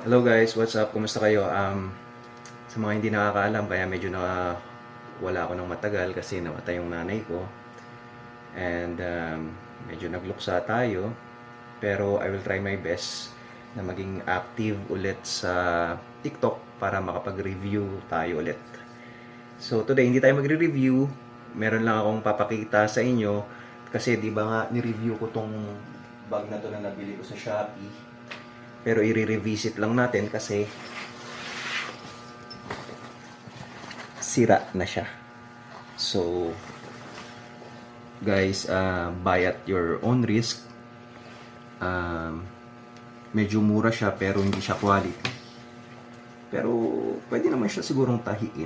Hello guys, what's up? Kumusta kayo? Sa mga hindi nakakaalam, kaya medyo wala ako ng matagal kasi namatay yung nanay ko. And medyo nagluksa tayo. Pero I will try my best na maging active ulit sa TikTok para makapag-review tayo ulit. So today, hindi tayo magre-review. Meron lang akong papakita sa inyo. Kasi di ba nga, ni-review ko tong bag na to na nabili ko sa Shopee. Pero i-revisit lang natin kasi sira na siya. So, guys, buy at your own risk. Medyo mura siya pero hindi siya quality. Pero pwede naman siya sigurong tahiin.